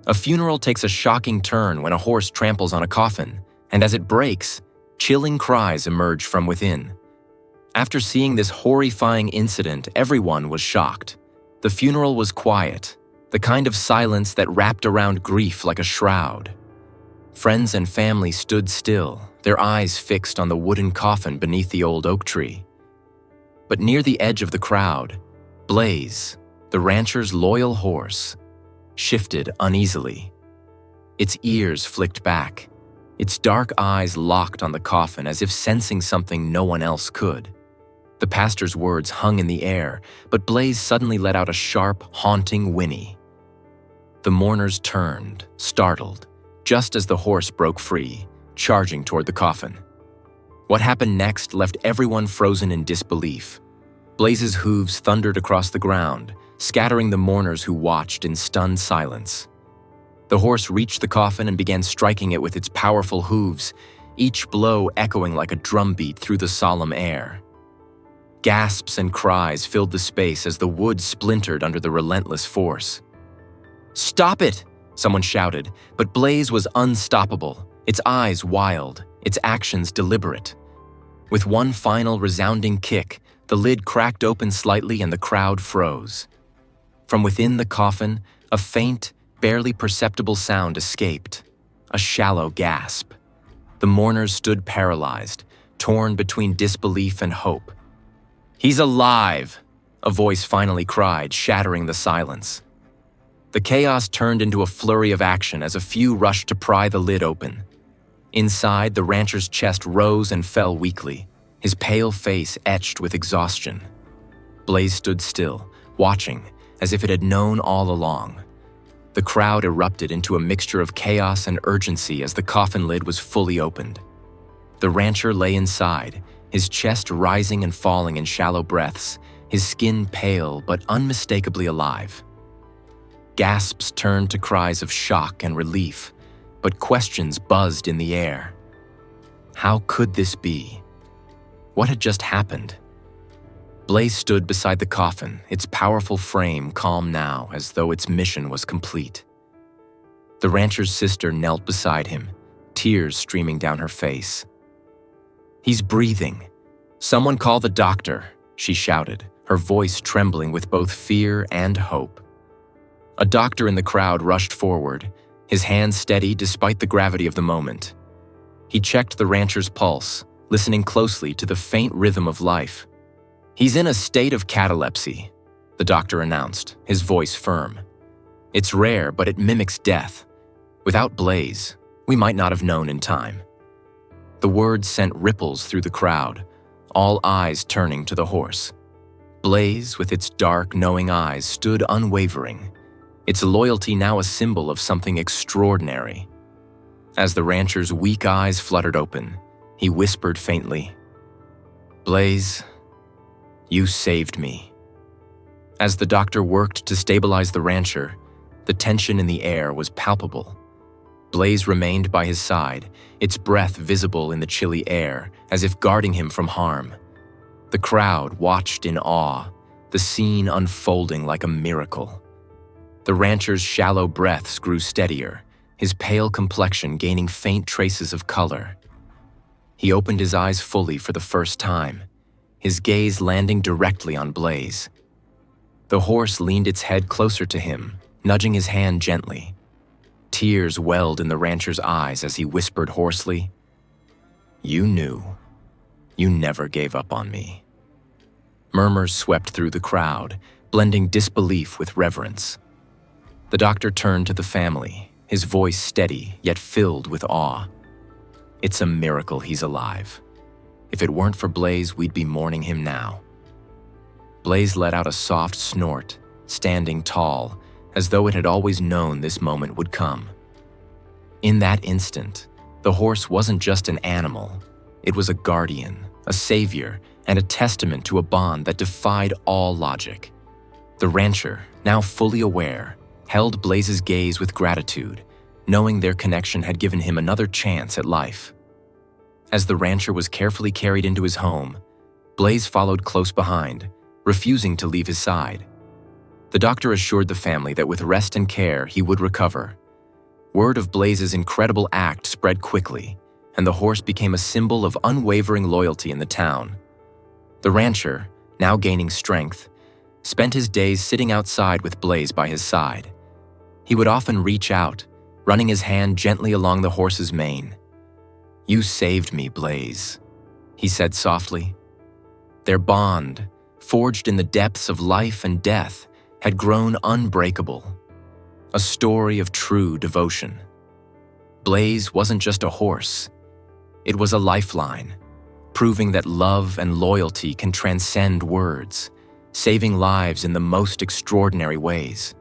A funeral takes a shocking turn when a horse tramples on a coffin, and as it breaks, chilling cries emerge from within. After seeing this horrifying incident, everyone was shocked. The funeral was quiet, the kind of silence that wrapped around grief like a shroud. Friends and family stood still, their eyes fixed on the wooden coffin beneath the old oak tree. But near the edge of the crowd, Blaze, the rancher's loyal horse, shifted uneasily. Its ears flicked back, its dark eyes locked on the coffin as if sensing something no one else could. The pastor's words hung in the air, but Blaze suddenly let out a sharp, haunting whinny. The mourners turned, startled, just as the horse broke free, charging toward the coffin. What happened next left everyone frozen in disbelief. Blaze's hooves thundered across the ground, scattering the mourners who watched in stunned silence. The horse reached the coffin and began striking it with its powerful hooves, each blow echoing like a drumbeat through the solemn air. Gasps and cries filled the space as the wood splintered under the relentless force. "Stop it!" someone shouted, but Blaze was unstoppable, its eyes wild, its actions deliberate. With one final resounding kick, the lid cracked open slightly and the crowd froze. From within the coffin, a faint, barely perceptible sound escaped, a shallow gasp. The mourners stood paralyzed, torn between disbelief and hope. "He's alive!" a voice finally cried, shattering the silence. The chaos turned into a flurry of action as a few rushed to pry the lid open. Inside, the rancher's chest rose and fell weakly, his pale face etched with exhaustion. Blaze stood still, watching, as if it had known all along. The crowd erupted into a mixture of chaos and urgency as the coffin lid was fully opened. The rancher lay inside, his chest rising and falling in shallow breaths, his skin pale but unmistakably alive. Gasps turned to cries of shock and relief, but questions buzzed in the air. How could this be? What had just happened? Blaze stood beside the coffin, its powerful frame calm now as though its mission was complete. The rancher's sister knelt beside him, tears streaming down her face. "He's breathing. Someone call the doctor," she shouted, her voice trembling with both fear and hope. A doctor in the crowd rushed forward, his hands steady despite the gravity of the moment. He checked the rancher's pulse, listening closely to the faint rhythm of life. "He's in a state of catalepsy," the doctor announced, his voice firm. "It's rare, but it mimics death. Without Blaze, we might not have known in time." The words sent ripples through the crowd, all eyes turning to the horse. Blaze, with its dark, knowing eyes, stood unwavering, its loyalty now a symbol of something extraordinary. As the rancher's weak eyes fluttered open, he whispered faintly, "Blaze, you saved me." As the doctor worked to stabilize the rancher, the tension in the air was palpable. Blaze remained by his side, its breath visible in the chilly air, as if guarding him from harm. The crowd watched in awe, the scene unfolding like a miracle. The rancher's shallow breaths grew steadier, his pale complexion gaining faint traces of color. He opened his eyes fully for the first time, his gaze landing directly on Blaze. The horse leaned its head closer to him, nudging his hand gently. Tears welled in the rancher's eyes as he whispered hoarsely, "You knew. You never gave up on me." Murmurs swept through the crowd, blending disbelief with reverence. The doctor turned to the family, his voice steady yet filled with awe. "It's a miracle he's alive. If it weren't for Blaze, we'd be mourning him now." Blaze let out a soft snort, standing tall, as though it had always known this moment would come. In that instant, the horse wasn't just an animal. It was a guardian, a savior, and a testament to a bond that defied all logic. The rancher, now fully aware, held Blaze's gaze with gratitude, knowing their connection had given him another chance at life. As the rancher was carefully carried into his home, Blaze followed close behind, refusing to leave his side. The doctor assured the family that with rest and care he would recover, Word of Blaze's incredible act spread quickly, and the horse became a symbol of unwavering loyalty in the town. The rancher, now gaining strength, spent his days sitting outside with Blaze by his side. He would often reach out, running his hand gently along the horse's mane. "You saved me, Blaze," he said softly. Their bond, forged in the depths of life and death, had grown unbreakable. A story of true devotion. Blaze wasn't just a horse. It was a lifeline, proving that love and loyalty can transcend words, saving lives in the most extraordinary ways.